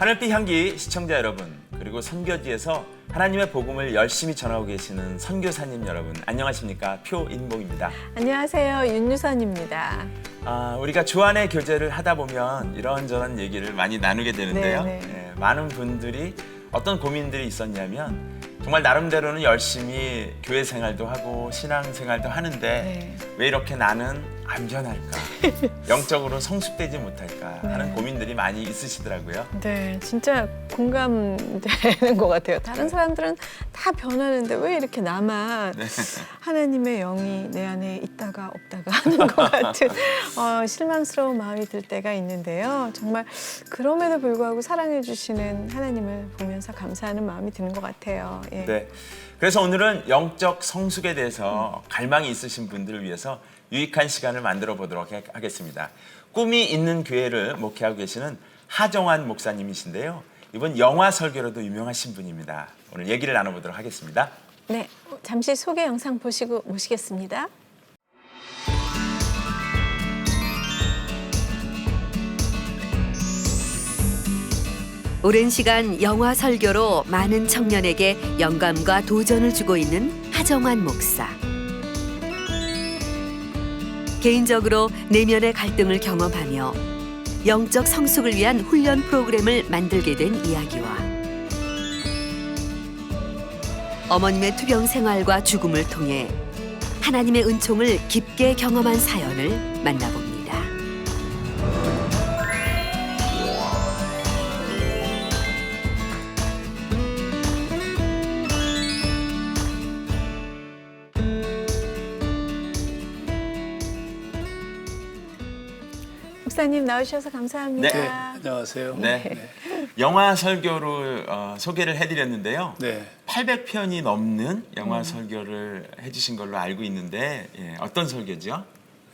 하늘빛 향기 시청자 여러분, 그리고 선교지에서 하나님의 복음을 열심히 전하고 계시는 선교사님 여러분, 안녕하십니까? 표인봉입니다. 안녕하세요. 윤유선입니다. 우리가 주안의 교제를 하다 보면 이런저런 얘기를 많이 나누게 되는데요. 네. 많은 분들이 어떤 고민들이 있었냐면 정말 나름대로는 열심히 교회 생활도 하고 신앙 생활도 하는데 왜 이렇게 나는 안 변할까? 영적으로 성숙되지 못할까? 하는 고민들이 많이 있으시더라고요. 네, 진짜 공감되는 것 같아요. 다른 사람들은 다 변하는데 왜 이렇게 나만 하나님의 영이 내 안에 있다가 없다가 하는 것 같은 실망스러운 마음이 들 때가 있는데요. 정말 그럼에도 불구하고 사랑해 주시는 하나님을 보면서 감사하는 마음이 드는 것 같아요. 예. 네. 그래서 오늘은 영적 성숙에 대해서 갈망이 있으신 분들을 위해서 유익한 시간을 만들어 보도록 하겠습니다. 꿈이 있는 교회를 목회하고 계시는 하정환 목사님이신데요. 이번 영화 설교로도 유명하신 분입니다. 오늘 얘기를 나눠보도록 하겠습니다. 네, 잠시 소개 영상 보시고 모시겠습니다. 오랜 시간 영화 설교로 많은 청년에게 영감과 도전을 주고 있는 하정환 목사. 개인적으로 내면의 갈등을 경험하며 영적 성숙을 위한 훈련 프로그램을 만들게 된 이야기와 어머님의 투병 생활과 죽음을 통해 하나님의 은총을 깊게 경험한 사연을 만나봅니다. 목사님 나오셔서 감사합니다. 네. 안녕하세요. 네. 영화 설교를 소개를 해드렸는데요. 네. 800편이 넘는 영화 설교를 해주신 걸로 알고 있는데 어떤 설교죠?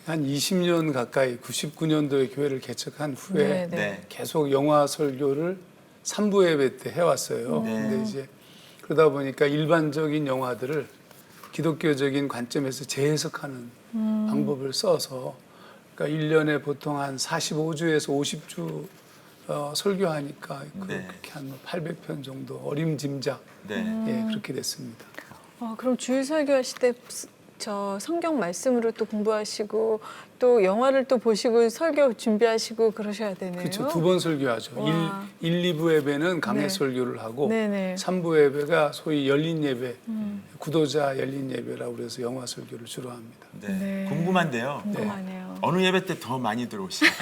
한 20년 가까이 99년도에 교회를 개척한 후에 네. 계속 영화 설교를 3부 예배 때 해왔어요. 근데 이제 그러다 보니까 일반적인 영화들을 기독교적인 관점에서 재해석하는 방법을 써서 그러니까 1년에 보통 한 45주에서 50주 설교하니까 그렇게 한 800편 정도 어림짐작 그렇게 됐습니다. 그럼 주일 설교하실 때 저 성경 말씀으로 또 공부하시고 또 영화를 또 보시고 설교 준비하시고 그러셔야 되네요. 그렇죠. 두 번 설교하죠. 1, 2부 예배는 강해 설교를 하고 3부 예배가 소위 열린 예배, 구도자 열린 예배라고 그래서 영화 설교를 주로 합니다. 네. 궁금한데요. 궁금하네요. 어느 예배 때 더 많이 들어오시나요?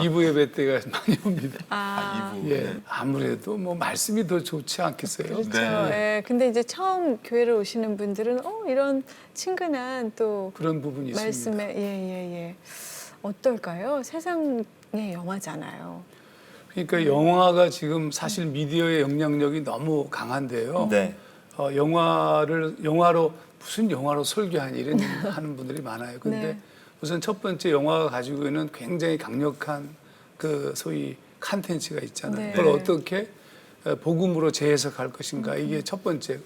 2부 예배 때가 많이 옵니다. 2부. 예, 아무래도 뭐 말씀이 더 좋지 않겠어요? 그렇죠. 예, 근데 이제 처음 교회를 오시는 분들은 이런 친근한 또 그런 부분이 말씀에 있습니다. 어떨까요? 세상의 영화잖아요. 그러니까 영화가 지금 사실 미디어의 영향력이 너무 강한데요. 네. 영화로 무슨 영화로 설교하니 이런 하는 분들이 많아요. 근데 우선 첫 번째 영화가 가지고 있는 굉장히 강력한 그 소위 컨텐츠가 있잖아요. 그걸 어떻게 복음으로 재해석할 것인가 이게 첫 번째.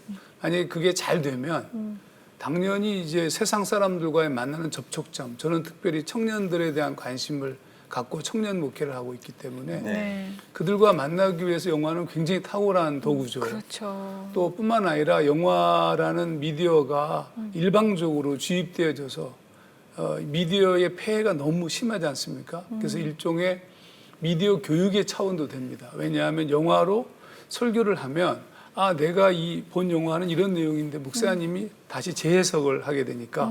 만약에 그게 잘 되면 당연히 이제 세상 사람들과의 만나는 접촉점, 저는 특별히 청년들에 대한 관심을 갖고 청년 목회를 하고 있기 때문에 그들과 만나기 위해서 영화는 굉장히 탁월한 도구죠. 그렇죠. 또 뿐만 아니라 영화라는 미디어가 일방적으로 주입되어져서 미디어의 폐해가 너무 심하지 않습니까? 그래서 일종의 미디어 교육의 차원도 됩니다. 왜냐하면 영화로 설교를 하면 내가 본 영화는 이런 내용인데 목사님이 다시 재해석을 하게 되니까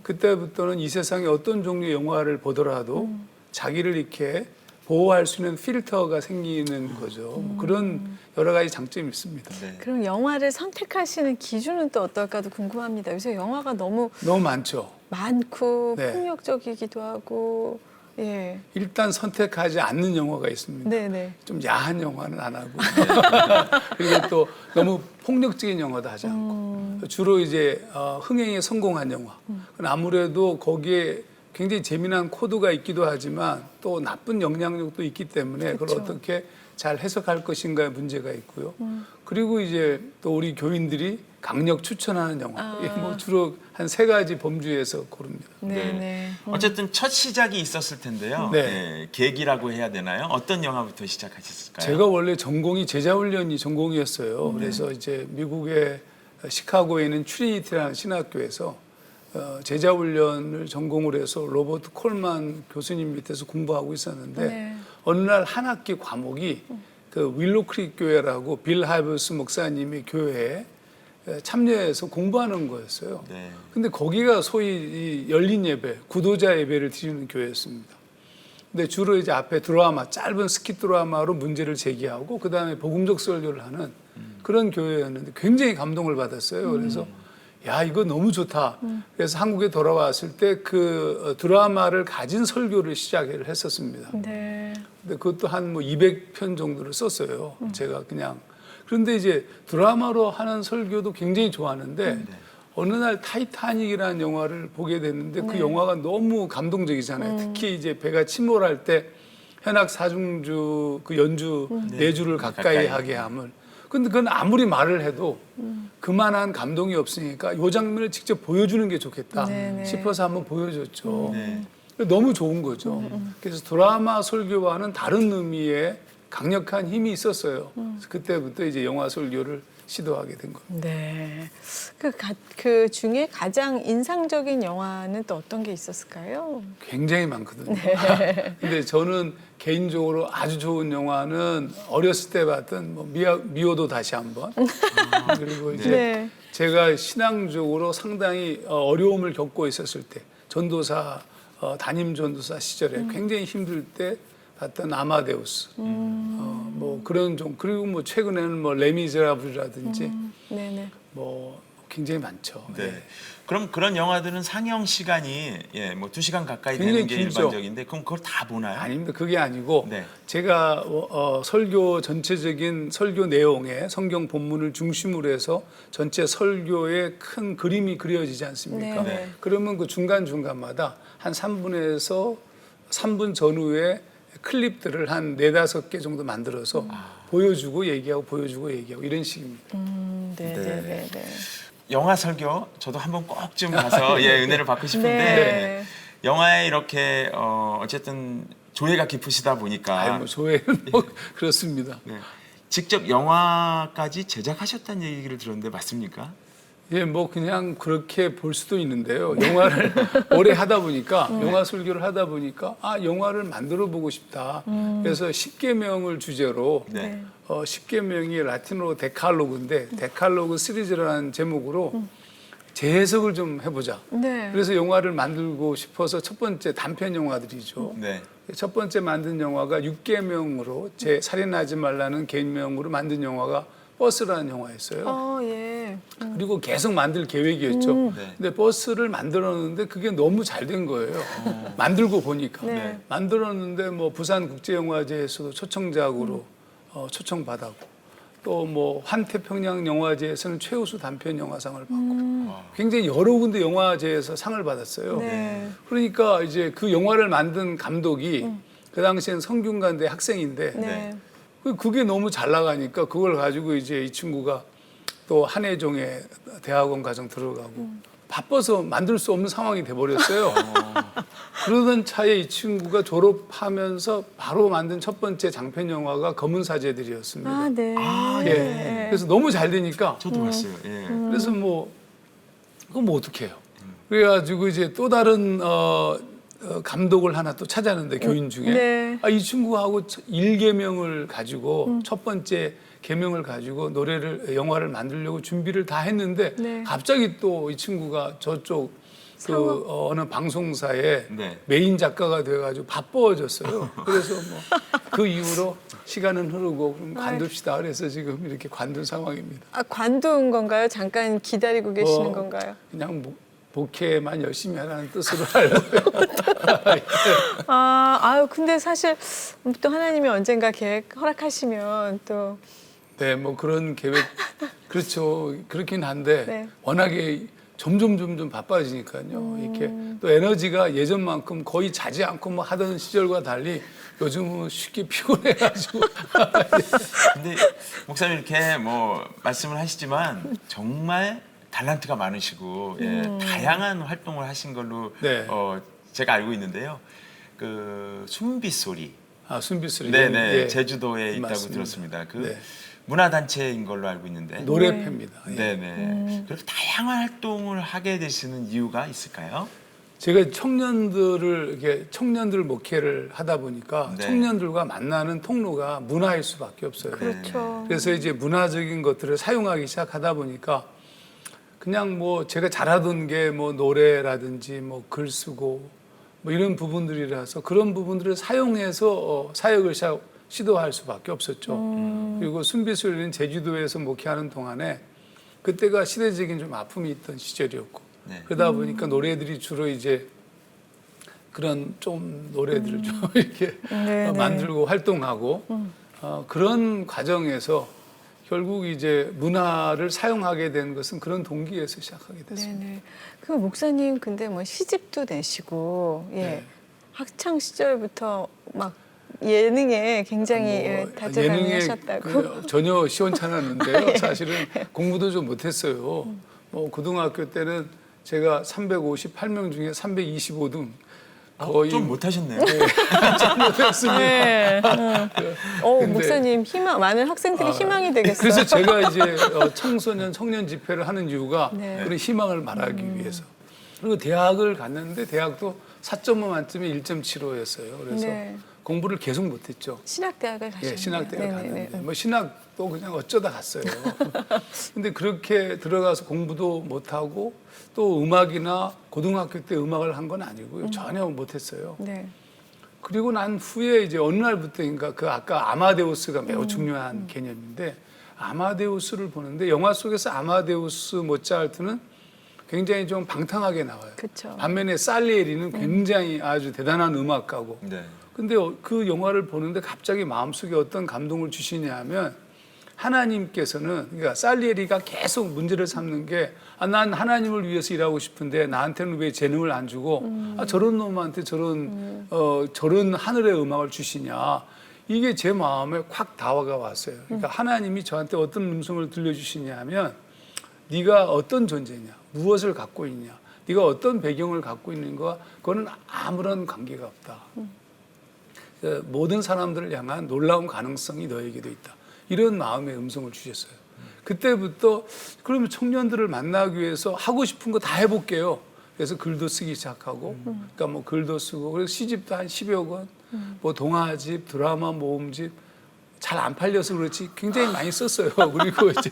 그때부터는 이 세상에 어떤 종류의 영화를 보더라도 자기를 이렇게 보호할 수 있는 필터가 생기는 거죠. 그런 여러 가지 장점이 있습니다. 그럼 영화를 선택하시는 기준은 또 어떨까도 궁금합니다. 요새 영화가 너무 많죠. 많고 폭력적이기도 하고 일단 선택하지 않는 영화가 있습니다. 좀 야한 영화는 안 하고 그리고 또 너무 폭력적인 영화도 하지 않고 주로 이제 흥행에 성공한 영화. 아무래도 거기에 굉장히 재미난 코드가 있기도 하지만 또 나쁜 영향력도 있기 때문에 그걸 어떻게 잘 해석할 것인가의 문제가 있고요. 그리고 이제 또 우리 교인들이 강력 추천하는 영화. 뭐 주로 한 3가지 범주에서 고릅니다. 네. 어쨌든 첫 시작이 있었을 텐데요. 네. 예, 계기라고 해야 되나요? 어떤 영화부터 시작하셨을까요? 제가 원래 전공이 제자훈련이 전공이었어요. 그래서 이제 미국의 시카고에 있는 트리니티라는 신학교에서 제자훈련을 전공을 해서 로버트 콜만 교수님 밑에서 공부하고 있었는데 네. 어느 날 한 학기 과목이 그 윌로크릭 교회라고 빌 하이버스 목사님의 교회에 참여해서 공부하는 거였어요. 네. 근데 거기가 소위 이 열린 예배, 구도자 예배를 드리는 교회였습니다. 근데 주로 이제 앞에 드라마, 짧은 스킷 드라마로 문제를 제기하고 그 다음에 복음적 설교를 하는 그런 교회였는데 굉장히 감동을 받았어요. 그래서 야, 이거 너무 좋다. 그래서 한국에 돌아왔을 때 그 드라마를 가진 설교를 시작을 했었습니다. 네. 근데 그것도 한 뭐 200편 정도를 썼어요. 제가 그냥. 그런데 이제 드라마로 하는 설교도 굉장히 좋아하는데 어느 날 타이타닉이라는 영화를 보게 됐는데 그 영화가 너무 감동적이잖아요. 특히 이제 배가 침몰할 때 현악 사중주 그 연주 네 주를 가까이 하게 함을. 근데 그건 아무리 말을 해도 그만한 감동이 없으니까 이 장면을 직접 보여주는 게 좋겠다 네네. 싶어서 한번 보여줬죠. 네. 너무 좋은 거죠. 그래서 드라마 설교와는 다른 의미의 강력한 힘이 있었어요. 그래서 그때부터 이제 영화 설교를 시도하게 된 겁니다. 네. 그 중에 가장 인상적인 영화는 또 어떤 게 있었을까요? 굉장히 많거든요. 근데 저는 개인적으로 아주 좋은 영화는 어렸을 때 봤던 뭐 미워도 다시 한번. 그리고 이제 네. 제가 신앙적으로 상당히 어려움을 겪고 있었을 때 전도사 담임 전도사 시절에 굉장히 힘들 때 봤던 아마데우스. 뭐 그런 종 그리고 뭐 최근에는 뭐 레미제라블이라든지 네네. 뭐 굉장히 많죠. 네. 예. 그럼 그런 영화들은 상영 시간이 뭐 2시간 가까이 되는 굉장히 게 길죠. 일반적인데 그럼 그걸 다 보나요? 아닙니다. 그게 아니고 네. 제가 설교 전체적인 설교 내용에 성경 본문을 중심으로 해서 전체 설교의 큰 그림이 그려지지 않습니까? 네. 그러면 그 중간중간마다 한 3분에서 3분 전후에 클립들을 한 4-5개 정도 만들어서 보여주고 얘기하고 보여주고 얘기하고 이런 식입니다. 네네네. 영화 설교 저도 한번 꼭 좀 가서 예, 은혜를 받고 싶은데 네. 영화에 이렇게 어쨌든 조예가 깊으시다 보니까 아유, 뭐 조회는 뭐 그렇습니다. 네. 직접 영화까지 제작하셨다는 얘기를 들었는데 맞습니까? 예, 뭐 그냥 그렇게 볼 수도 있는데요. 영화를 오래 하다 보니까 영화 설교를 하다 보니까 영화를 만들어 보고 싶다. 그래서 10계명을 주제로 네. 10계명이 라틴어로 데칼로그인데 데칼로그 시리즈라는 제목으로 재해석을 좀 해보자. 네. 그래서 영화를 만들고 싶어서 첫 번째 단편 영화들이죠. 네. 첫 번째 만든 영화가 6계명으로 제 살인하지 말라는 계명으로 만든 영화가 버스라는 영화였어요. 예. 그리고 계속 만들 계획이었죠. 네. 근데 버스를 만들었는데 그게 너무 잘 된 거예요. 만들고 보니까. 네. 만들었는데 뭐 부산국제영화제에서도 초청작으로 초청받았고 또 뭐 환태평양 영화제에서는 최우수 단편 영화상을 받고 굉장히 여러 군데 영화제에서 상을 받았어요. 네. 그러니까 이제 그 영화를 만든 감독이 그 당시엔 성균관대 학생인데 네. 그게 너무 잘 나가니까 그걸 가지고 이제 이 친구가 또 한예종에 대학원 과정 들어가고 바빠서 만들 수 없는 상황이 돼버렸어요. 그러던 차에 이 친구가 졸업하면서 바로 만든 첫 번째 장편 영화가 검은 사제들이었습니다. 네. 예. 그래서 너무 잘 되니까 저도 봤어요. 예. 그래서 뭐 그건 뭐 어떻게 해요? 그래가지고 이제 또 다른 감독을 하나 또 찾았는데 교인 중에 네. 이 친구하고 1계명을 가지고 첫 번째 계명을 가지고 영화를 만들려고 준비를 다 했는데 네. 갑자기 또 이 친구가 저쪽 그 어느 방송사에 네. 메인 작가가 돼가지고 바빠졌어요. 그래서 뭐 그 이후로 시간은 흐르고 그럼 관둡시다. 그래서 지금 이렇게 관둔 상황입니다. 관둔 건가요? 잠깐 기다리고 계시는 건가요? 그냥 목회만 열심히 하라는 뜻으로 하려고요. 근데 사실 또 하나님이 언젠가 계획 허락하시면 또 네, 뭐 그런 계획 그렇죠. 그렇긴 한데 네. 워낙에 점점 바빠지니까요. 이렇게 또 에너지가 예전만큼 거의 자지 않고 뭐 하던 시절과 달리 요즘은 쉽게 피곤해가지고. 근데 목사님 이렇게 뭐 말씀을 하시지만 정말 달란트가 많으시고 예, 다양한 활동을 하신 걸로 네. 제가 알고 있는데요. 그 순빗소리. 순빗소리. 네네. 예. 제주도에 있다고 맞습니다. 들었습니다. 그 네. 문화단체인 걸로 알고 있는데. 노래패입니다. 예. 네네. 그렇게 다양한 활동을 하게 되시는 이유가 있을까요? 제가 청년들 목회를 하다 보니까 네. 청년들과 만나는 통로가 문화일 수밖에 없어요. 그렇죠. 그래서 이제 문화적인 것들을 사용하기 시작하다 보니까 그냥 뭐 제가 잘하던 게 뭐 노래라든지 뭐 글 쓰고 뭐 이런 부분들이라서 그런 부분들을 사용해서 사역을 시도할 수밖에 없었죠. 그리고 순비술은 제주도에서 목회하는 동안에 그때가 시대적인 좀 아픔이 있던 시절이었고 네. 그러다 보니까 노래들이 주로 이제 그런 좀 노래들을 좀 이렇게 네, 만들고 활동하고 그런 과정에서 결국 이제 문화를 사용하게 된 것은 그런 동기에서 시작하게 됐습니다. 네네. 그 목사님 근데 뭐 시집도 내시고 예 네. 학창 시절부터 막 예능에 굉장히 예, 다재다능하셨다고. 그 전혀 시원찮았는데요. 사실은 공부도 좀 못했어요. 뭐 고등학교 때는 제가 358명 중에 325등 거의 좀 못하셨네요. 못했습니다. 네. 근데- 목사님 희망 많은 학생들이 희망이 되겠어요. 그래서 제가 이제 청소년 청년 집회를 하는 이유가 네. 그런 희망을 말하기 위해서. 그리고 대학을 갔는데 대학도 4.5 만점에 1.75였어요. 그래서 네. 공부를 계속 못했죠. 신학대학을 가셨네요. 예, 신학대를 네네네. 갔는데 뭐 신학도 그냥 어쩌다 갔어요. 근데 그렇게 들어가서 공부도 못하고 또 음악이나 고등학교 때 음악을 한 건 아니고요. 전혀 못했어요. 네. 그리고 난 후에 이제 어느 날부터인가 그 아까 아마데우스가 매우 중요한 개념인데 아마데우스를 보는데 영화 속에서 아마데우스 모차르트는 굉장히 좀 방탕하게 나와요. 그쵸. 반면에 살리에리는 굉장히 아주 대단한 음악가고 네. 근데 그 영화를 보는데 갑자기 마음속에 어떤 감동을 주시냐 하면 하나님께서는 그러니까 살리에리가 계속 문제를 삼는 게 난 하나님을 위해서 일하고 싶은데 나한테는 왜 재능을 안 주고 저런 놈한테 저런 하늘의 음악을 주시냐 이게 제 마음에 콱 다와가 왔어요. 그러니까 하나님이 저한테 어떤 음성을 들려주시냐 하면 네가 어떤 존재냐 무엇을 갖고 있냐 네가 어떤 배경을 갖고 있는가 그거는 아무런 관계가 없다. 모든 사람들을 향한 놀라운 가능성이 너에게도 있다. 이런 마음의 음성을 주셨어요. 그때부터 그러면 청년들을 만나기 위해서 하고 싶은 거 다 해볼게요. 그래서 글도 쓰기 시작하고, 그러니까 뭐 글도 쓰고, 그래서 시집도 한 10여 권, 뭐 동화집, 드라마 모음집 잘 안 팔려서 그렇지 굉장히 많이 썼어요. 그리고 이제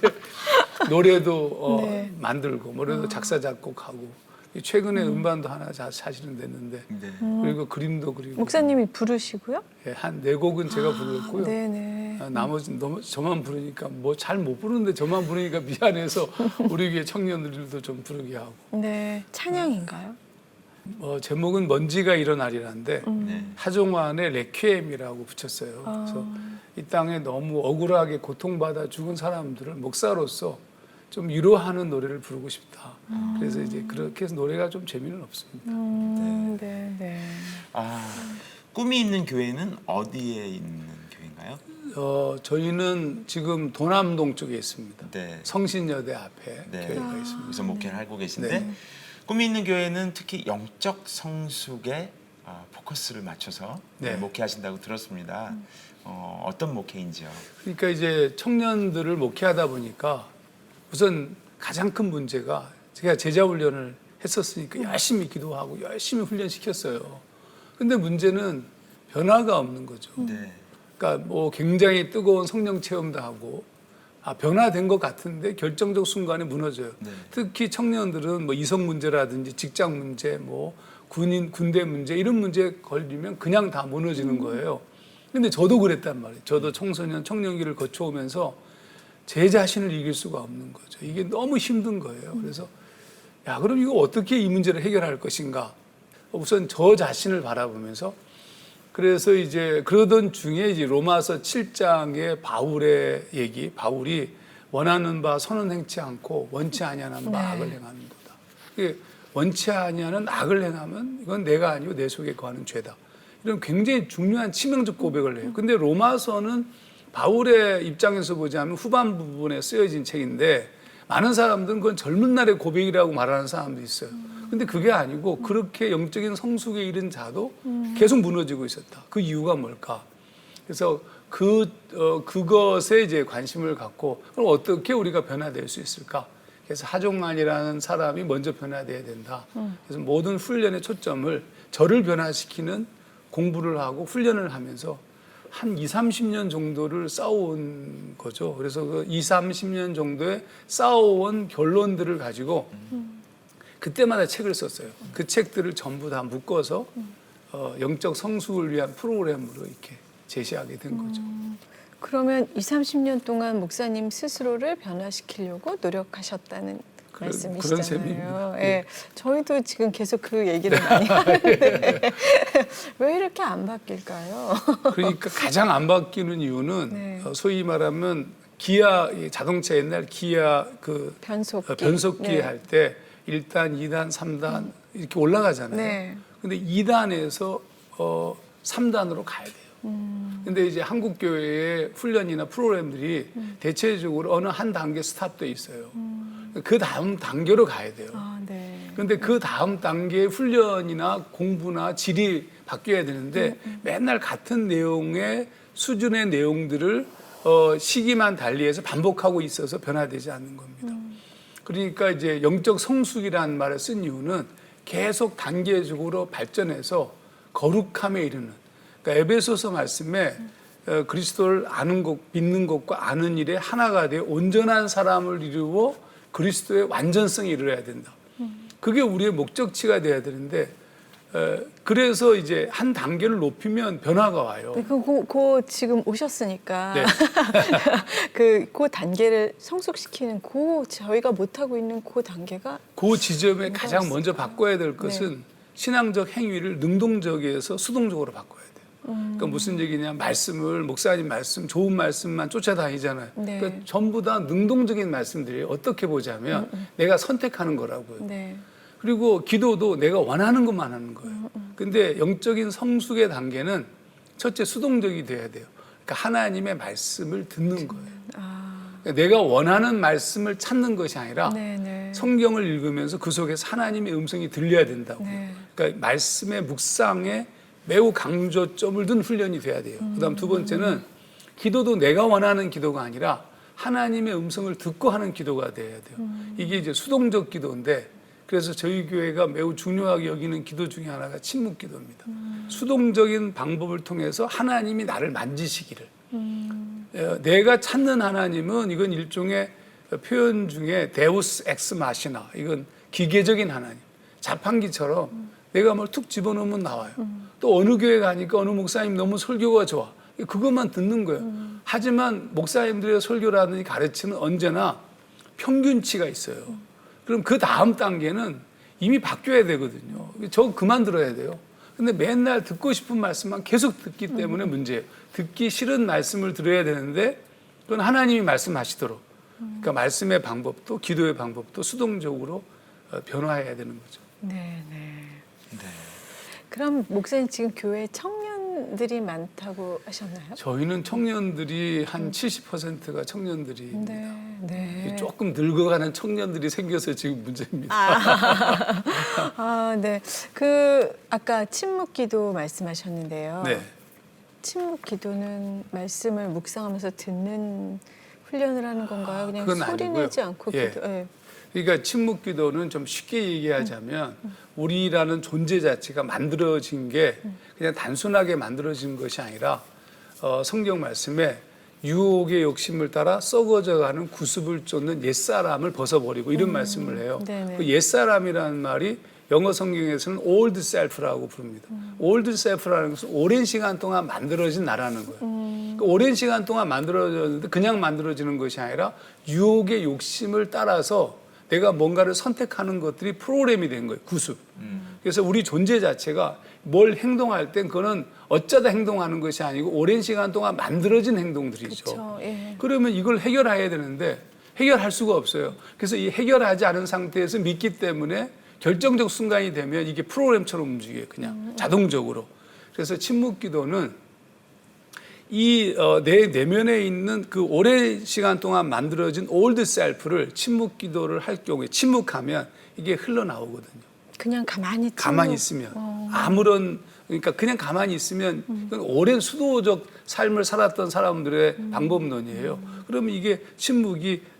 노래도 네. 만들고, 노래도 작사 작곡하고. 최근에 음반도 하나 사실은 냈는데 네. 그리고 그림도 그리고 목사님이 부르시고요? 예, 한 4곡은 제가 부르고요. 네네. 나머지는 너무 저만 부르니까 뭐 잘 못 부르는데 저만 부르니까 미안해서 우리 교회 청년들도 좀 부르게 하고 네. 찬양인가요? 제목은 먼지가 일어나리라는데 네. 하종환의 레퀴엠이라고 붙였어요. 그래서 이 땅에 너무 억울하게 고통받아 죽은 사람들을 목사로서 좀 위로하는 노래를 부르고 싶다. 그래서 이제 그렇게 해서 노래가 좀 재미는 없습니다. 네, 네. 꿈이 있는 교회는 어디에 있는 교회인가요? 저희는 지금 도남동 쪽에 있습니다. 네. 성신여대 앞에 네. 교회가 있습니다. 그래서 목회를 하고 계신데 네. 꿈이 있는 교회는 특히 영적 성숙에 포커스를 맞춰서 네. 목회하신다고 들었습니다. 어떤 목회인지요? 그러니까 이제 청년들을 목회하다 보니까 우선 가장 큰 문제가 제가 제자 훈련을 했었으니까 열심히 기도하고 열심히 훈련시켰어요. 근데 문제는 변화가 없는 거죠. 네. 그러니까 뭐 굉장히 뜨거운 성령 체험도 하고 변화된 것 같은데 결정적 순간에 무너져요. 네. 특히 청년들은 뭐 이성 문제라든지 직장 문제, 뭐 군대 문제 이런 문제에 걸리면 그냥 다 무너지는 거예요. 근데 저도 그랬단 말이에요. 저도 청년기를 거쳐오면서 제 자신을 이길 수가 없는 거죠. 이게 너무 힘든 거예요. 그래서 그럼 이거 어떻게 이 문제를 해결할 것인가? 우선 저 자신을 바라보면서 그래서 이제 그러던 중에 이제 로마서 7장의 바울의 얘기, 바울이 원하는 바 선은 행치 않고 원치 아니하는 바 악을 행하는 거다. 이게 원치 아니하는 악을 행하면 이건 내가 아니고 내 속에 거하는 죄다. 이런 굉장히 중요한 치명적 고백을 해요. 근데 로마서는 바울의 입장에서 보자면 후반 부분에 쓰여진 책인데 많은 사람들은 그건 젊은 날의 고백이라고 말하는 사람도 있어요. 근데 그게 아니고 그렇게 영적인 성숙에 이른 자도 계속 무너지고 있었다. 그 이유가 뭘까? 그래서 그것에 이제 관심을 갖고 그럼 어떻게 우리가 변화될 수 있을까? 그래서 하종만이라는 사람이 먼저 변화돼야 된다. 그래서 모든 훈련의 초점을 저를 변화시키는 공부를 하고 훈련을 하면서 한 20, 30년 정도를 쌓아온 거죠. 그래서 그 20, 30년 정도의 쌓아온 결론들을 가지고 그때마다 책을 썼어요. 그 책들을 전부 다 묶어서 영적 성숙을 위한 프로그램으로 이렇게 제시하게 된 거죠. 그러면 20, 30년 동안 목사님 스스로를 변화시키려고 노력하셨다는 그런 말씀이시잖아요. 셈입니다. 예. 저희도 지금 계속 그 얘기를 많이 하는데 왜 이렇게 안 바뀔까요? 그러니까 가장 안 바뀌는 이유는 네. 소위 말하면 기아 자동차 옛날 기아 그 변속기. 네. 할 때 1단, 2단, 3단 이렇게 올라가잖아요. 네. 근데 2단에서 3단으로 가야 돼요. 근데 이제 한국 교회의 훈련이나 프로그램들이 대체적으로 어느 한 단계 스탑돼 있어요. 그 다음 단계로 가야 돼요. 아, 네. 근데 그 다음 단계의 훈련이나 공부나 질이 바뀌어야 되는데 맨날 같은 내용의 수준의 내용들을 시기만 달리해서 반복하고 있어서 변화되지 않는 겁니다. 그러니까 이제 영적 성숙이라는 말을 쓴 이유는 계속 단계적으로 발전해서 거룩함에 이르는. 그러니까 에베소서 말씀에 그리스도를 아는 것, 믿는 것과 아는 일에 하나가 되어 온전한 사람을 이루어 그리스도의 완전성에 이르러야 된다. 그게 우리의 목적치가 돼야 되는데 그래서 이제 한 단계를 높이면 변화가 와요. 네, 그 지금 오셨으니까 네. 그 단계를 성숙시키는 저희가 못하고 있는 그 단계가 그 지점에 가장 먼저 바꿔야 될 것은 신앙적 행위를 능동적에서 수동적으로 바꿔야 돼요. 그러니까 무슨 얘기냐? 말씀을 목사님 말씀 좋은 말씀만 쫓아다니잖아요. 네. 그러니까 전부 다 능동적인 말씀들이에요. 어떻게 보자면 내가 선택하는 거라고요. 네. 그리고 기도도 내가 원하는 것만 하는 거예요. 근데 영적인 성숙의 단계는 첫째 수동적이 돼야 돼요. 그러니까 하나님의 말씀을 듣는 거예요. 그러니까 내가 원하는 말씀을 찾는 것이 아니라 네. 성경을 읽으면서 그 속에서 하나님의 음성이 들려야 된다고. 네. 그러니까 말씀의 묵상에 매우 강조점을 둔 훈련이 돼야 돼요. 그다음 두 번째는 기도도 내가 원하는 기도가 아니라 하나님의 음성을 듣고 하는 기도가 돼야 돼요. 이게 이제 수동적 기도인데 그래서 저희 교회가 매우 중요하게 여기는 기도 중에 하나가 침묵 기도입니다. 수동적인 방법을 통해서 하나님이 나를 만지시기를. 내가 찾는 하나님은 이건 일종의 표현 중에 데우스 엑스 마시나, 이건 기계적인 하나님. 자판기처럼 내가 뭘 툭 집어넣으면 나와요. 또 어느 교회 가니까 어느 목사님 너무 설교가 좋아. 그것만 듣는 거예요. 하지만 목사님들의 설교라든지 가르치는 언제나 평균치가 있어요. 그럼 그 다음 단계는 이미 바뀌어야 되거든요. 저 그만 들어야 돼요. 근데 맨날 듣고 싶은 말씀만 계속 듣기 때문에 문제예요. 듣기 싫은 말씀을 들어야 되는데 그건 하나님이 말씀하시도록. 그러니까 말씀의 방법도 기도의 방법도 수동적으로 변화해야 되는 거죠. 네. 그럼 목사님 지금 교회 청년들이 많다고 하셨나요? 저희는 청년들이 한 70%가 청년들입니다. 네. 조금 늙어가는 청년들이 생겨서 지금 문제입니다. 네. 아까 침묵기도 말씀하셨는데요. 네. 침묵기도는 말씀을 묵상하면서 듣는 훈련을 하는 건가요? 그냥 그건 소리 아니고요. 내지 않고 예. 기도. 예. 그러니까 침묵 기도는 좀 쉽게 얘기하자면 우리라는 존재 자체가 만들어진 게 그냥 단순하게 만들어진 것이 아니라 성경 말씀에 유혹의 욕심을 따라 썩어져가는 구습을 쫓는 옛사람을 벗어버리고 이런 말씀을 해요. 네네. 그 옛사람이라는 말이 영어 성경에서는 old self라고 부릅니다. old self라는 것은 오랜 시간 동안 만들어진 나라는 거예요. 그 오랜 시간 동안 만들어졌는데 그냥 만들어지는 것이 아니라 유혹의 욕심을 따라서 내가 뭔가를 선택하는 것들이 프로그램이 된 거예요. 구습. 그래서 우리 존재 자체가 뭘 행동할 땐 그거는 어쩌다 행동하는 것이 아니고 오랜 시간 동안 만들어진 행동들이죠. 그쵸, 예. 그러면 이걸 해결해야 되는데 해결할 수가 없어요. 그래서 이 해결하지 않은 상태에서 믿기 때문에 결정적 순간이 되면 이게 프로그램처럼 움직여요. 그냥 자동적으로. 그래서 침묵 기도는 내 내면에 있는 그 오랜 시간 동안 만들어진 올드 셀프를 침묵 기도를 할 경우에 침묵하면 이게 흘러나오거든요. 그냥 가만히 가만히 있으면 아무런 그러니까 그냥 가만히 있으면 이건 오랜 수도적 삶을 살았던 사람들의 방법론이에요. 그러면 이게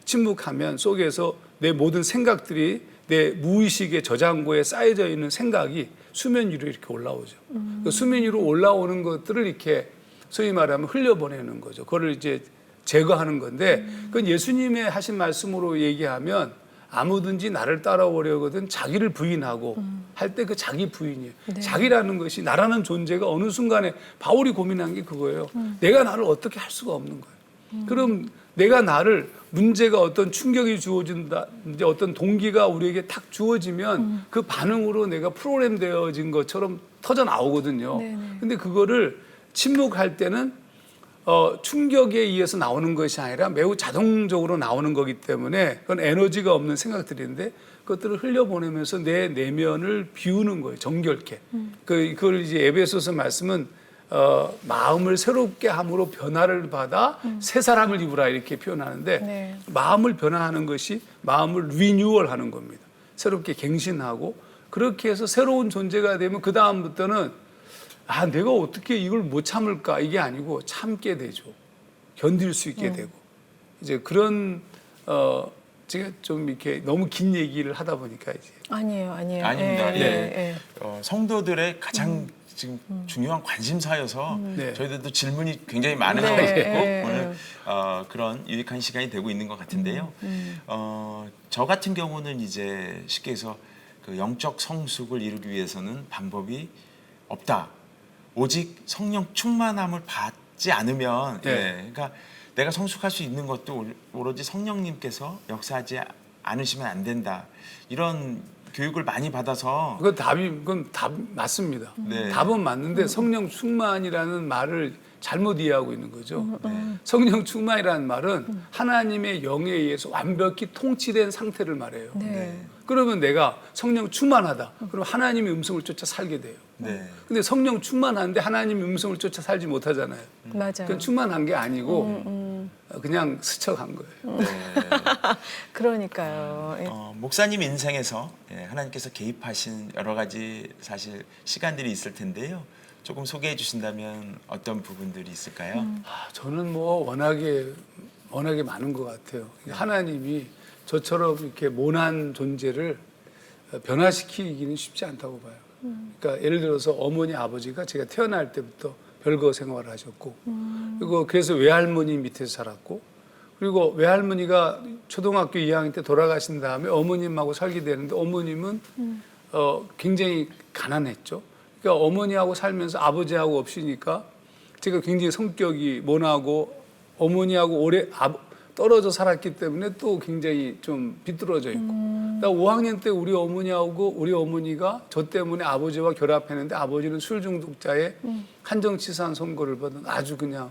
침묵하면 속에서 내 모든 생각들이 내 무의식의 저장고에 쌓여져 있는 생각이 수면 위로 이렇게 올라오죠. 그 수면 위로 올라오는 것들을 이렇게 소위 말하면 흘려보내는 거죠. 그거를 이제 제거하는 건데 그건 예수님의 하신 말씀으로 얘기하면 아무든지 나를 따라오려거든 자기를 부인하고 할 때 그 자기 부인이에요. 네. 자기라는 것이 나라는 존재가 어느 순간에 바울이 고민한 게 그거예요. 내가 나를 어떻게 할 수가 없는 거예요. 그럼 내가 나를 문제가 어떤 충격이 주어진다, 이제 어떤 동기가 우리에게 탁 주어지면 그 반응으로 내가 프로그램 되어진 것처럼 터져 나오거든요. 네네. 근데 그거를 침묵할 때는 충격에 의해서 나오는 것이 아니라 매우 자동적으로 나오는 거기 때문에 그건 에너지가 없는 생각들인데 그것들을 흘려보내면서 내 내면을 비우는 거예요. 정결케. 그걸 이제 에베소서 말씀은 마음을 새롭게 함으로 변화를 받아 새 사람을 입으라 이렇게 표현하는데 네. 마음을 변화하는 것이 마음을 리뉴얼하는 겁니다. 새롭게 갱신하고 그렇게 해서 새로운 존재가 되면 그 다음부터는 내가 어떻게 이걸 못 참을까 이게 아니고 참게 되죠. 견딜 수 있게 되고 이제 그런 제가 좀 이렇게 너무 긴 얘기를 하다 보니까 이제 아니에요. 아닙니다. 예, 예. 예. 성도들의 가장 지금 중요한 관심사여서 네. 저희들도 질문이 굉장히 많아지고 네. 오늘 그런 유익한 시간이 되고 있는 것 같은데요. 저 같은 경우는 이제 쉽게 해서 그 영적 성숙을 이루기 위해서는 방법이 없다. 오직 성령 충만함을 받지 않으면 네. 예, 그러니까 내가 성숙할 수 있는 것도 오로지 성령님께서 역사하지 않으시면 안 된다. 이런 교육을 많이 받아서 그건 답 맞습니다. 네. 답은 맞는데 성령 충만이라는 말을 잘못 이해하고 있는 거죠. 성령 충만이라는 말은 하나님의 영에 의해서 완벽히 통치된 상태를 말해요. 네. 그러면 내가 성령 충만하다. 그럼 하나님의 음성을 쫓아 살게 돼요. 네. 근데 성령 충만한데 하나님의 음성을 쫓아 살지 못하잖아요. 맞아요. 그건 충만한 게 아니고 그냥 스쳐간 거예요. 네. 그러니까요. 예. 목사님 인생에서 하나님께서 개입하신 여러 가지 사실 시간들이 있을 텐데요. 조금 소개해 주신다면 어떤 부분들이 있을까요? 저는 뭐 워낙에 많은 것 같아요. 하나님이 저처럼 이렇게 모난 존재를 변화시키기는 쉽지 않다고 봐요. 그러니까 예를 들어서 어머니 아버지가 제가 태어날 때부터 별거 생활을 하셨고 그리고 그래서 외할머니 밑에서 살았고 그리고 외할머니가 초등학교 2학년 때 돌아가신 다음에 어머님하고 살게 되는데 어머님은 굉장히 가난했죠. 그러니까 어머니하고 살면서 아버지하고 없으니까 제가 굉장히 성격이 모나고 어머니하고 오래 떨어져 살았기 때문에 또 굉장히 좀 비뚤어져 있고. 나 5학년 때 우리 어머니하고 우리 어머니가 저 때문에 아버지와 결합했는데 아버지는 술 중독자의 한정치산 선고를 받은 아주 그냥.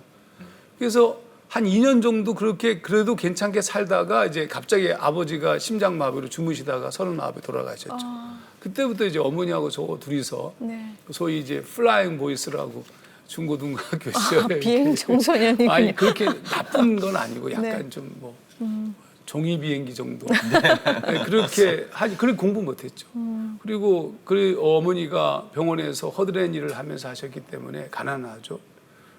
그래서 한 2년 정도 그렇게 그래도 괜찮게 살다가 이제 갑자기 아버지가 심장마비로 주무시다가 서른마비에 돌아가셨죠. 그때부터 이제 어머니하고 저 둘이서 네. 소위 이제 플라잉 보이스라고 중고등학교 시절에 비행 청소년이군요. 아니 그렇게 나쁜 건 아니고 약간 네. 좀 뭐 종이 비행기 정도 네, 그렇게 그렇게 공부 못했죠. 그리고 그 어머니가 병원에서 허드렛 일을 하면서 하셨기 때문에 가난하죠.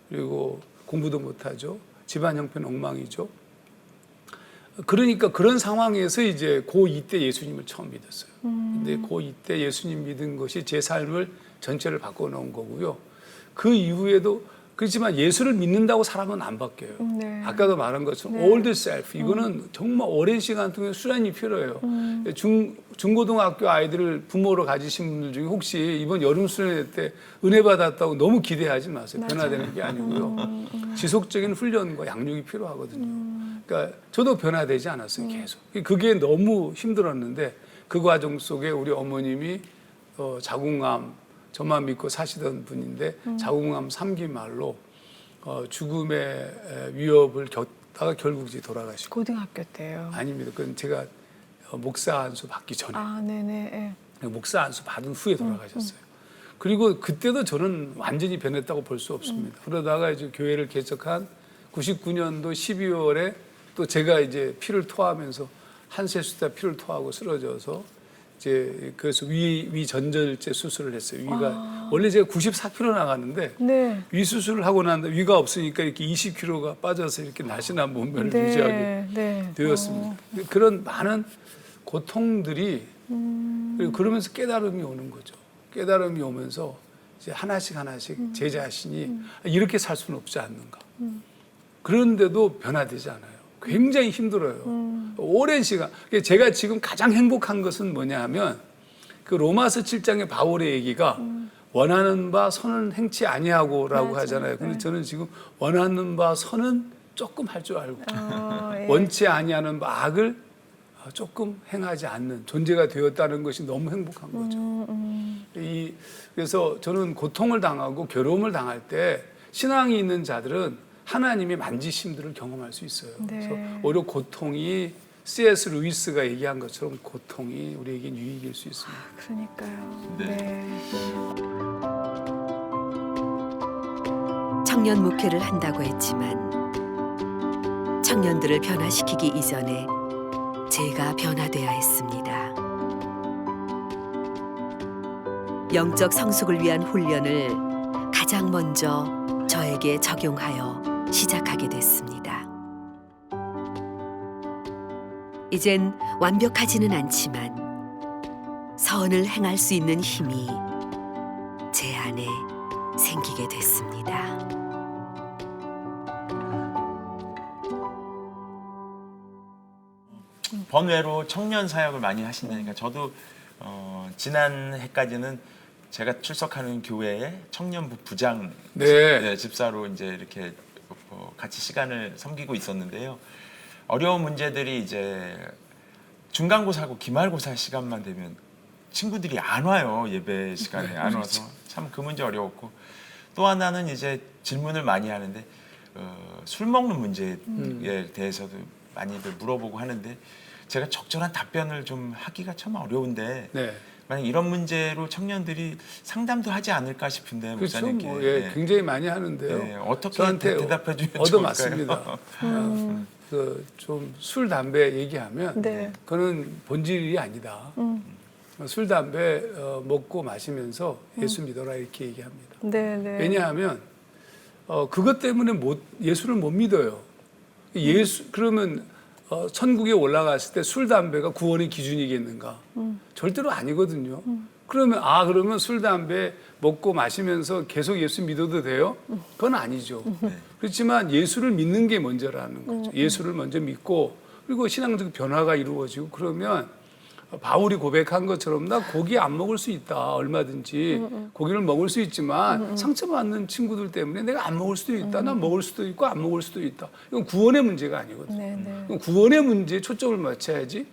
그리고 공부도 못하죠. 집안 형편 엉망이죠. 그러니까 그런 상황에서 이제 고2 때 예수님을 처음 믿었어요. 근데 고2 때 예수님 믿은 것이 제 삶을 전체를 바꿔놓은 거고요. 그 이후에도 그렇지만 예수를 믿는다고 사람은 안 바뀌어요. 네. 아까도 말한 것처럼 네. old self 이거는 정말 오랜 시간 동안 수련이 필요해요. 중고등학교 아이들을 부모로 가지신 분들 중에 혹시 이번 여름 수련회 때 은혜 받았다고 너무 기대하지 마세요. 맞아요. 변화되는 게 아니고요. 지속적인 훈련과 양육이 필요하거든요. 그러니까 저도 변화되지 않았어요. 계속. 그게 너무 힘들었는데 그 과정 속에 우리 어머님이 자궁암 저만 믿고 사시던 분인데 자궁암 3기 말로 죽음의 위협을 겪다가 결국 이제 돌아가시고. 고등학교 때요. 아닙니다. 그건 제가 목사 안수 받기 전에 아, 네네. 예. 목사 안수 받은 후에 돌아가셨어요. 그리고 그때도 저는 완전히 변했다고 볼 수 없습니다. 그러다가 이제 교회를 개척한 99년도 12월에 또 제가 이제 피를 토하면서 한세수다 피를 토하고 쓰러져서 이제 그래서 위 전절제 수술을 했어요. 위가 원래 제가 94kg 나갔는데 네. 위 수술을 하고 난 다음에 위가 없으니까 이렇게 20kg가 빠져서 이렇게 날씬한 몸매를 네. 유지하게 네. 되었습니다. 그런 많은 고통들이 그리고 그러면서 깨달음이 오는 거죠. 깨달음이 오면서 이제 하나씩 제 자신이 이렇게 살 수는 없지 않는가. 그런데도 변화되지 않아요. 굉장히 힘들어요. 오랜 시간. 제가 지금 가장 행복한 것은 뭐냐 하면 그 로마서 7장의 바울의 얘기가 원하는 바 선은 행치 아니하고라고 맞아. 하잖아요. 근데 네. 저는 지금 원하는 바 선은 조금 할 줄 알고 예. 원치 아니하는 바 악을 조금 행하지 않는 존재가 되었다는 것이 너무 행복한 거죠. 그래서 저는 고통을 당하고 괴로움을 당할 때 신앙이 있는 자들은 하나님의 만지심들을 경험할 수 있어요. 네. 그래서 오히려 고통이 C.S. 루이스가 얘기한 것처럼 고통이 우리에겐 유익일 수 있습니다. 그러니까요. 네. 네. 청년 목회를 한다고 했지만 청년들을 변화시키기 이전에 제가 변화돼야 했습니다. 영적 성숙을 위한 훈련을 가장 먼저 저에게 적용하여 시작하게 됐습니다. 이젠 완벽하지는 않지만 선을 행할 수 있는 힘이 제 안에 생기게 됐습니다. 번외로 청년 사역을 많이 하신다니까 저도 지난 해까지는 제가 출석하는 교회의 청년부 부장 네. 집사로 이제 이렇게 같이 시간을 섬기고 있었는데요. 어려운 문제들이 이제 중간고사하고 기말고사 시간만 되면 친구들이 안 와요. 예배 시간에 안 와서 참 그 문제 어려웠고 또 하나는 이제 질문을 많이 하는데 술 먹는 문제에 대해서도 많이들 물어보고 하는데 제가 적절한 답변을 좀 하기가 참 어려운데 네. 만약 이런 문제로 청년들이 상담도 하지 않을까 싶은데 그렇죠. 목사님께 뭐, 예, 굉장히 많이 하는데요. 네, 어떻게 저한테 대답해 주면 얻어맞습니다. 좀 술 담배 얘기하면 네. 그거는 본질이 아니다. 술 담배 먹고 마시면서 예수 믿어라 이렇게 얘기합니다. 네. 네. 왜냐하면 그것 때문에 예수를 못 믿어요. 그러면 천국에 올라갔을 때 술 담배가 구원의 기준이겠는가? 절대로 아니거든요. 그러면 술 담배 먹고 마시면서 계속 예수 믿어도 돼요? 그건 아니죠. 그렇지만 예수를 믿는 게 먼저라는 거죠. 예수를 먼저 믿고 그리고 신앙적 변화가 이루어지고 그러면 바울이 고백한 것처럼 나 고기 안 먹을 수 있다. 얼마든지 고기를 먹을 수 있지만 상처받는 친구들 때문에 내가 안 먹을 수도 있다. 난 먹을 수도 있고 안 먹을 수도 있다. 이건 구원의 문제가 아니거든요. 네, 네. 그럼 구원의 문제에 초점을 맞춰야지.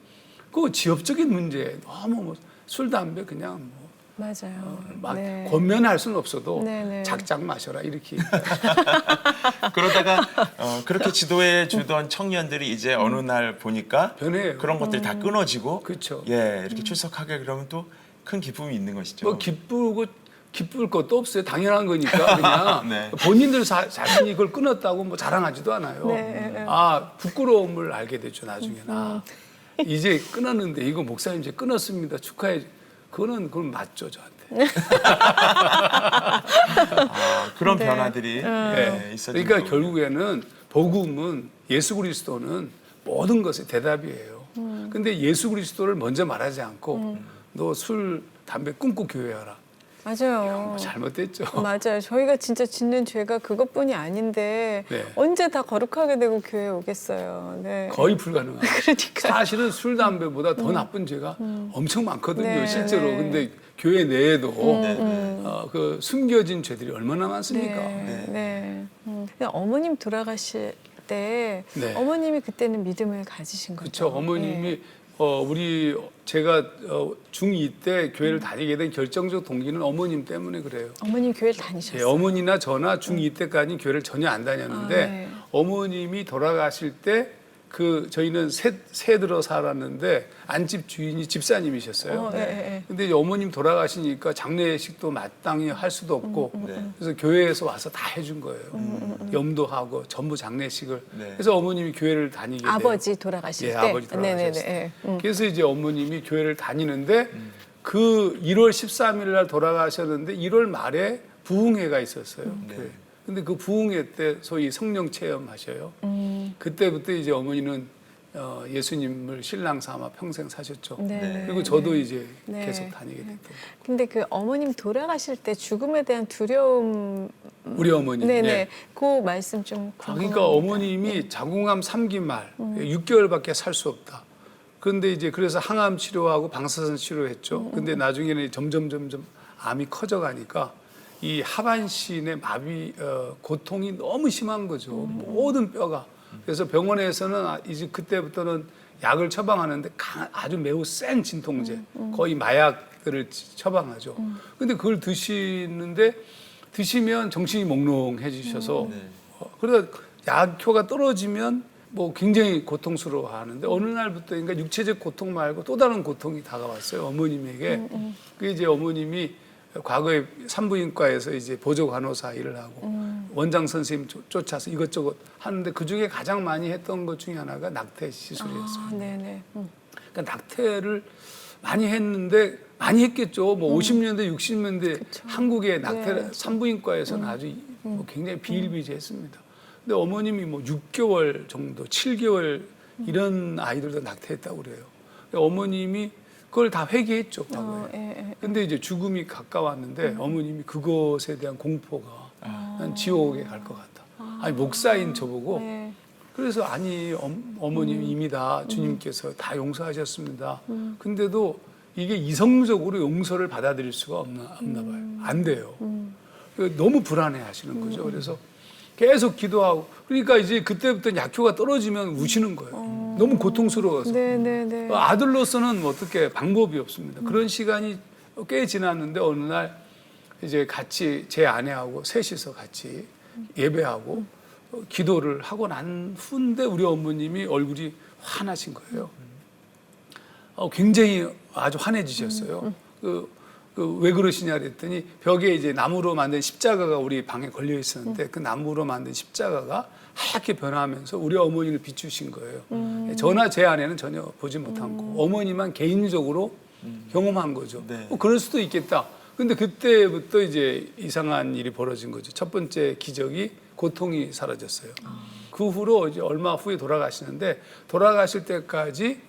그 지엽적인 문제 너무 술 담배 그냥 맞아요. 막 네. 권면할 수는 없어도 네, 네. 작작 마셔라 이렇게. 그러다가 그렇게 지도해 주던 청년들이 이제 어느 날 보니까 변해요. 그런 것들이 다 끊어지고 그렇죠. 예 이렇게 출석하게 그러면 또 큰 기쁨이 있는 것이죠. 뭐 기쁠 것도 없어요. 당연한 거니까 그냥 네. 본인들 자신이 이걸 끊었다고 뭐 자랑하지도 않아요. 네. 부끄러움을 알게 되죠 나중에는. 이제 끊었는데 이거 목사님 이제 끊었습니다. 축하해. 그건 맞죠 저한테. 그런 네. 변화들이 있어지는 그러니까 거군요. 결국에는 복음은 예수 그리스도는 모든 것의 대답이에요. 근데 예수 그리스도를 먼저 말하지 않고 너 술, 담배 끊고 교회 와라. 맞아요. 잘못됐죠. 맞아요. 저희가 진짜 짓는 죄가 그것뿐이 아닌데 네. 언제 다 거룩하게 되고 교회에 오겠어요. 네. 거의 불가능하죠. 그러니까. 사실은 술, 담배보다 더 나쁜 죄가 엄청 많거든요. 네, 실제로. 네. 근데 교회 내에도 그 숨겨진 죄들이 얼마나 많습니까? 네. 네. 근데 어머님 돌아가실 때 네. 어머님이 그때는 믿음을 가지신 거죠. 그렇죠. 어머님이 제가 중2 때 교회를 다니게 된 결정적 동기는 어머님 때문에 그래요. 어머님 교회를 예, 다니셨어요. 어머니나 저나 중2 때까지 교회를 전혀 안 다녔는데 네. 어머님이 돌아가실 때 그 저희는 새 들어 살았는데 안집 주인이 집사님이셨어요. 근데 이제 어머님 돌아가시니까 장례식도 마땅히 할 수도 없고 그래서 교회에서 와서 다 해준 거예요. 염도하고 전부 장례식을. 그래서 어머님이 교회를 다니게 돼요. 아버지 돌아가실 때. 아버지 돌아가셨을 때. 네네네. 그래서 이제 어머님이 교회를 다니는데 그 1월 13일 날 돌아가셨는데 1월 말에 부흥회가 있었어요. 교회. 근데 그 부흥회 때 소위 성령 체험하셔요. 그때부터 이제 어머니는 예수님을 신랑 삼아 평생 사셨죠. 그리고 저도 이제 계속 다니게 됐던 거예요. 근데 그 어머님 돌아가실 때 죽음에 대한 두려움. 우리 어머니. 네네. 예. 그 말씀 좀 궁금합니다. 그러니까 어머님이 자궁암 3기 말 6개월밖에 살 수 없다. 그런데 이제 그래서 항암 치료하고 방사선 치료했죠. 근데 나중에는 점점 암이 커져가니까 이 하반신의 마비 고통이 너무 심한 거죠. 모든 뼈가. 그래서 병원에서는 이제 그때부터는 약을 처방하는데 아주 매우 센 진통제, 거의 마약들을 처방하죠. 근데 그걸 드시면 정신이 몽롱해지셔서 그러다 약효가 떨어지면 뭐 굉장히 고통스러워하는데 어느 날부터 그러니까 육체적 고통 말고 또 다른 고통이 다가왔어요 어머님에게. 그게 이제 어머님이 과거에 산부인과에서 이제 보조 간호사 일을 하고 원장 선생님 쫓아서 이것저것 하는데 그 중에 가장 많이 했던 것 중에 하나가 낙태 시술이었어요. 네네. 그러니까 낙태를 많이 했는데 많이 했겠죠. 뭐 50년대, 60년대 한국의 낙태 산부인과에서는 아주 뭐 굉장히 비일비재했습니다. 근데 어머님이 뭐 6개월 정도, 7개월 이런 아이들도 낙태했다고 그래요. 어머님이 그걸 다 회개했죠, 과거에. 근데 이제 죽음이 가까웠는데 어머님이 그것에 대한 공포가 난 지옥에 갈 것 같다. 아니, 목사인 저보고 그래서 아니, 어머님 이미 다 주님께서 다 용서하셨습니다. 근데도 이게 이성적으로 용서를 받아들일 수가 없나 봐요. 안 돼요. 너무 불안해 하시는 거죠. 그래서 계속 기도하고 그러니까 이제 그때부터 약효가 떨어지면 우시는 거예요. 너무 고통스러워서. 네네네. 아들로서는 어떻게 방법이 없습니다. 그런 시간이 꽤 지났는데 어느 날 이제 같이 제 아내하고 셋이서 같이 예배하고 기도를 하고 난 후인데 우리 어머님이 얼굴이 환하신 거예요. 굉장히 아주 환해지셨어요. 왜 그러시냐 그랬더니 벽에 이제 나무로 만든 십자가가 우리 방에 걸려 있었는데 그 나무로 만든 십자가가 하얗게 변하면서 우리 어머니를 비추신 거예요. 저나 제 아내는 전혀 보지 못한 거. 어머니만 개인적으로 경험한 거죠. 그럴 수도 있겠다. 근데 그때부터 이제 이상한 일이 벌어진 거죠. 첫 번째 기적이 고통이 사라졌어요. 그 후로 이제 얼마 후에 돌아가시는데 돌아가실 때까지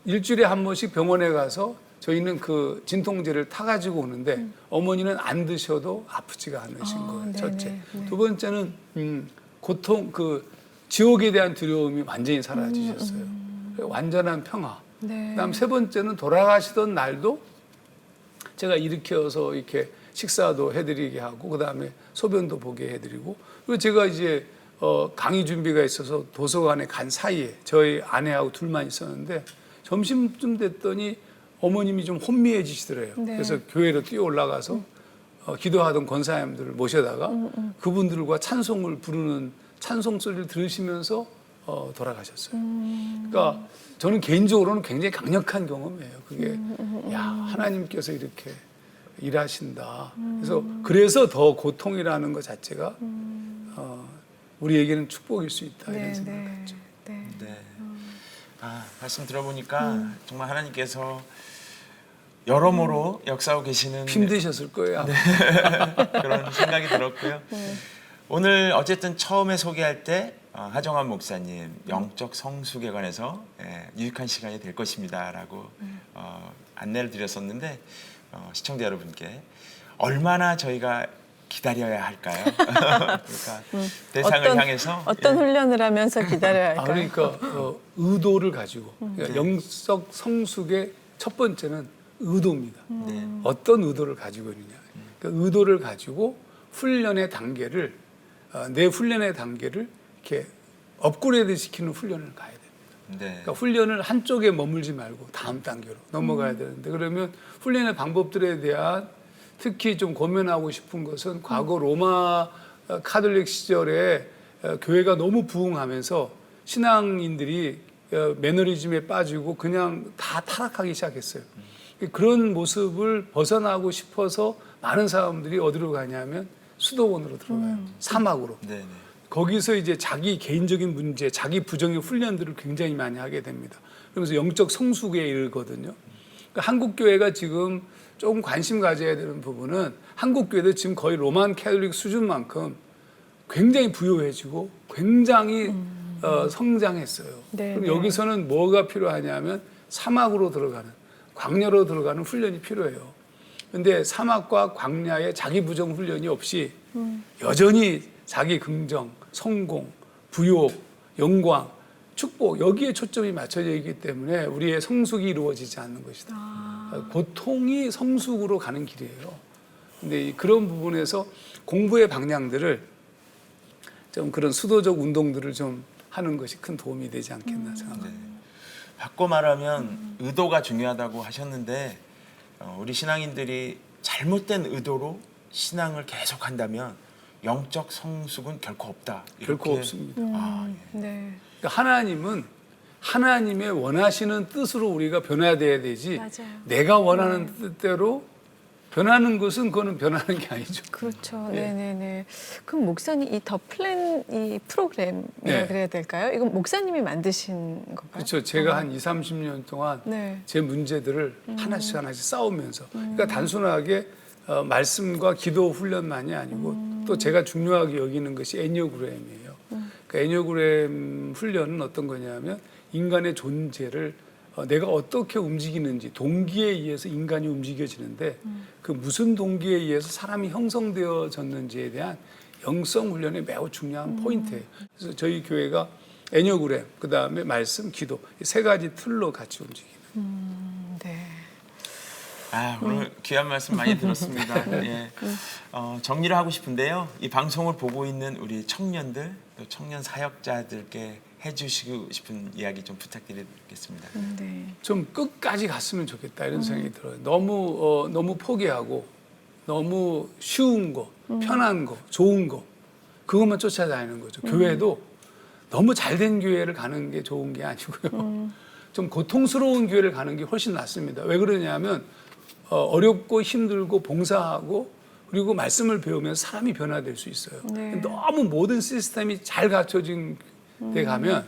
일주일에 한 번씩 병원에 가서 저희는 그 진통제를 타가지고 오는데 어머니는 안 드셔도 아프지가 않으신 거예요. 첫째. 두 번째는 고통, 그 지옥에 대한 두려움이 완전히 사라지셨어요. 완전한 평화. 그다음 세 번째는 돌아가시던 날도 제가 일으켜서 이렇게 식사도 해드리게 하고 그다음에 소변도 보게 해드리고 그리고 제가 이제 강의 준비가 있어서 도서관에 간 사이에 저희 아내하고 둘만 있었는데 점심쯤 됐더니 어머님이 좀 혼미해지시더래요. 그래서 교회로 뛰어 올라가서 기도하던 권사님들을 모셔다가 그분들과 찬송을 부르는 찬송 소리를 들으시면서 돌아가셨어요. 그러니까 저는 개인적으로는 굉장히 강력한 경험이에요. 그게 야 하나님께서 이렇게 일하신다. 그래서 더 고통이라는 것 자체가 우리에게는 축복일 수 있다 이런 생각을 했죠. 말씀 들어보니까 정말 하나님께서 여러모로 역사하고 계시는 힘드셨을 거예요. 그런 생각이 들었고요. 오늘 어쨌든 처음에 소개할 때 하정환 목사님 영적 성숙에 관해서 유익한 시간이 될 것입니다라고 안내를 드렸었는데 시청자 여러분께 얼마나 저희가 기다려야 할까요? 그러니까 대상을 향해서 어떤 훈련을 하면서 기다려야 할까요? 그러니까 의도를 가지고 그러니까 영적 성숙의 첫 번째는 의도입니다. 어떤 의도를 가지고 있느냐. 그러니까 의도를 가지고 훈련의 단계를 내 훈련의 단계를 이렇게 업그레이드 시키는 훈련을 가야 됩니다. 그러니까 훈련을 한쪽에 머물지 말고 다음 단계로 넘어가야 되는데 그러면 훈련의 방법들에 대한 특히 좀 고민하고 싶은 것은 과거 로마 카톨릭 시절에 교회가 너무 부흥하면서 신앙인들이 매너리즘에 빠지고 그냥 다 타락하기 시작했어요. 그런 모습을 벗어나고 싶어서 많은 사람들이 어디로 가냐면 수도원으로 들어가요. 사막으로. 네, 네. 거기서 이제 자기 개인적인 문제, 자기 부정의 훈련들을 굉장히 많이 하게 됩니다. 그러면서 영적 성숙에 이르거든요. 그러니까 한국 교회가 지금 조금 관심 가져야 되는 부분은 한국 교회도 지금 거의 로만 캐톨릭 수준만큼 굉장히 부유해지고 굉장히 성장했어요. 네, 그럼 네. 여기서는 뭐가 필요하냐면 사막으로 들어가는, 광야로 들어가는 훈련이 필요해요. 근데 사막과 광야에 자기 부정 훈련이 없이 여전히 자기 긍정, 성공, 부욕, 영광, 축복 여기에 초점이 맞춰져 있기 때문에 우리의 성숙이 이루어지지 않는 것이다. 고통이 성숙으로 가는 길이에요. 근데 그런 부분에서 공부의 방향들을 좀 그런 수도적 운동들을 좀 하는 것이 큰 도움이 되지 않겠나 생각합니다. 바꿔 말하면 의도가 중요하다고 하셨는데 우리 신앙인들이 잘못된 의도로 신앙을 계속한다면 영적 성숙은 결코 없다. 결코 없습니다. 네. 그러니까 하나님은 하나님의 원하시는 뜻으로 우리가 변화돼야 되지 맞아요. 내가 원하는 뜻대로 변하는 것은 그거는 변하는 게 아니죠. 그렇죠. 예. 네네네. 그럼 목사님 이 더 플랜 이 프로그램이라 네. 그래야 될까요? 이건 목사님이 만드신 건가요? 그렇죠. 제가 한 20-30년 동안 네. 제 문제들을 하나씩 싸우면서 그러니까 단순하게 말씀과 기도 훈련만이 아니고 또 제가 중요하게 여기는 것이 애니어그램이에요. 그러니까 애니어그램 훈련은 어떤 거냐면 인간의 존재를 내가 어떻게 움직이는지 동기에 의해서 인간이 움직여지는데 그 무슨 동기에 의해서 사람이 형성되어졌는지에 대한 영성 훈련이 매우 중요한 포인트예요. 그래서 저희 교회가 애니어그램, 그다음에 말씀, 기도 이 세 가지 틀로 같이 움직이는. 네. 오늘 귀한 말씀 많이 들었습니다. 예. 정리를 하고 싶은데요. 이 방송을 보고 있는 우리 청년들, 또 청년 사역자들께 해주시고 싶은 이야기 좀 부탁드리겠습니다. 네. 좀 끝까지 갔으면 좋겠다 이런 생각이 들어요. 너무 포기하고 너무 쉬운 거, 편한 거, 좋은 거 그것만 쫓아다니는 거죠. 교회도 너무 잘된 교회를 가는 게 좋은 게 아니고요. 좀 고통스러운 교회를 가는 게 훨씬 낫습니다. 왜 그러냐면 어렵고 힘들고 봉사하고 그리고 말씀을 배우면서 사람이 변화될 수 있어요. 네. 너무 모든 시스템이 잘 갖춰진 데 가면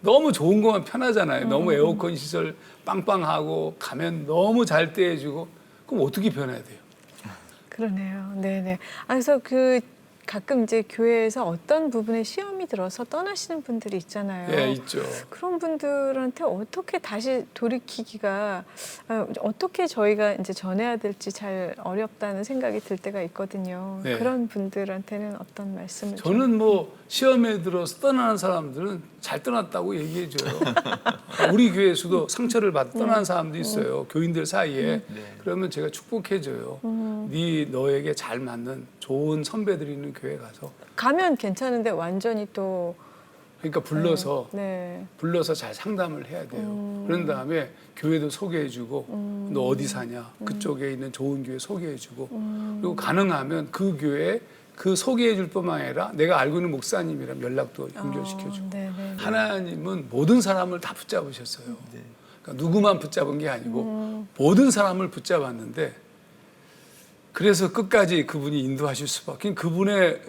너무 좋은 것만 편하잖아요. 너무 에어컨 시설 빵빵하고 가면 너무 잘 떼해주고 그럼 어떻게 변해야 돼요? 그러네요. 네네. 그래서 가끔 이제 교회에서 어떤 부분에 시험이 들어서 떠나시는 분들이 있잖아요. 네, 있죠. 그런 분들한테 어떻게 다시 돌이키기가 어떻게 저희가 이제 전해야 될지 잘 어렵다는 생각이 들 때가 있거든요. 네. 그런 분들한테는 어떤 말씀을 저는 뭐 시험에 들어서 떠나는 사람들은 잘 떠났다고 얘기해줘요. 우리 교회에서도 상처를 받아 떠나는 사람도 있어요. 교인들 사이에. 그러면 제가 축복해줘요. 너에게 잘 맞는 좋은 선배들이 있는 교회 가서. 가면 괜찮은데 완전히 또 그러니까 불러서 네. 불러서 잘 상담을 해야 돼요. 그런 다음에 교회도 소개해주고 너 어디 사냐 그쪽에 있는 좋은 교회 소개해주고 그리고 가능하면 그 교회 그 소개해줄 뿐만 아니라 내가 알고 있는 목사님이랑 연락도 연결시켜주고 네네. 하나님은 모든 사람을 다 붙잡으셨어요. 그러니까 누구만 붙잡은 게 아니고 모든 사람을 붙잡았는데 그래서 끝까지 그분이 인도하실 수밖에 그분의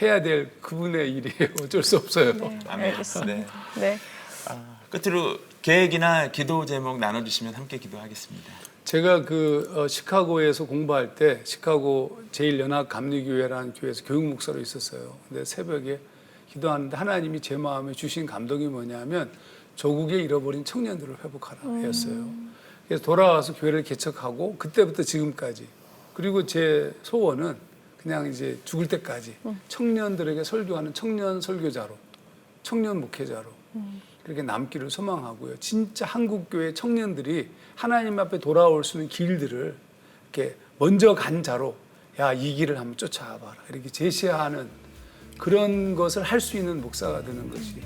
해야 될 그분의 일이에요. 어쩔 수 없어요. 네, 아멘. 알겠습니다. 네. 끝으로 계획이나 기도 제목 나눠주시면 함께 기도하겠습니다. 제가 시카고에서 공부할 때 시카고 제1연합감리교회라는 교회에서 교육목사로 있었어요. 근데 새벽에 기도하는데 하나님이 제 마음에 주신 감동이 뭐냐면 조국에 잃어버린 청년들을 회복하라 였어요. 그래서 돌아와서 교회를 개척하고 그때부터 지금까지 그리고 제 소원은 그냥 이제 죽을 때까지 청년들에게 설교하는 청년 설교자로 청년 목회자로 그렇게 남기를 소망하고요. 진짜 한국교회 청년들이 하나님 앞에 돌아올 수 있는 길들을 이렇게 먼저 간 자로 야, 이 길을 한번 쫓아와봐라. 이렇게 제시하는 그런 것을 할 수 있는 목사가 되는 것이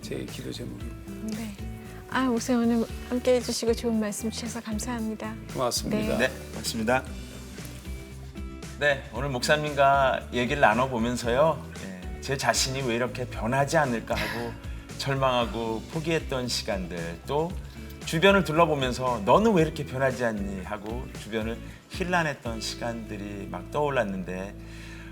제 기도 제목입니다. 네. 목사님 오늘 함께 해주시고 좋은 말씀 주셔서 감사합니다. 고맙습니다. 네, 고맙습니다. 네, 오늘 목사님과 얘기를 나눠보면서요. 제 자신이 왜 이렇게 변하지 않을까 하고 절망하고 포기했던 시간들, 또 주변을 둘러보면서 너는 왜 이렇게 변하지 않니 하고 주변을 힐난했던 시간들이 막 떠올랐는데,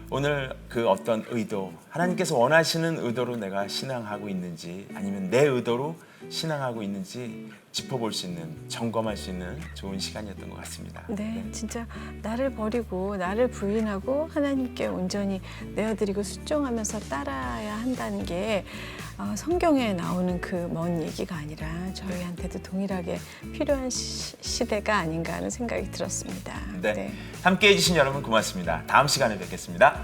오늘 그 어떤 의도, 하나님께서 원하시는 의도로 내가 신앙하고 있는지 아니면 내 의도로 신앙하고 있는지 짚어볼 수 있는, 점검할 수 있는 좋은 시간이었던 것 같습니다. 네, 진짜 나를 버리고 나를 부인하고 하나님께 온전히 내어드리고 순종하면서 따라야 한다는 게 성경에 나오는 그 먼 얘기가 아니라 저희한테도 동일하게 필요한 시대가 아닌가 하는 생각이 들었습니다. 네. 함께해 주신 여러분 고맙습니다. 다음 시간에 뵙겠습니다.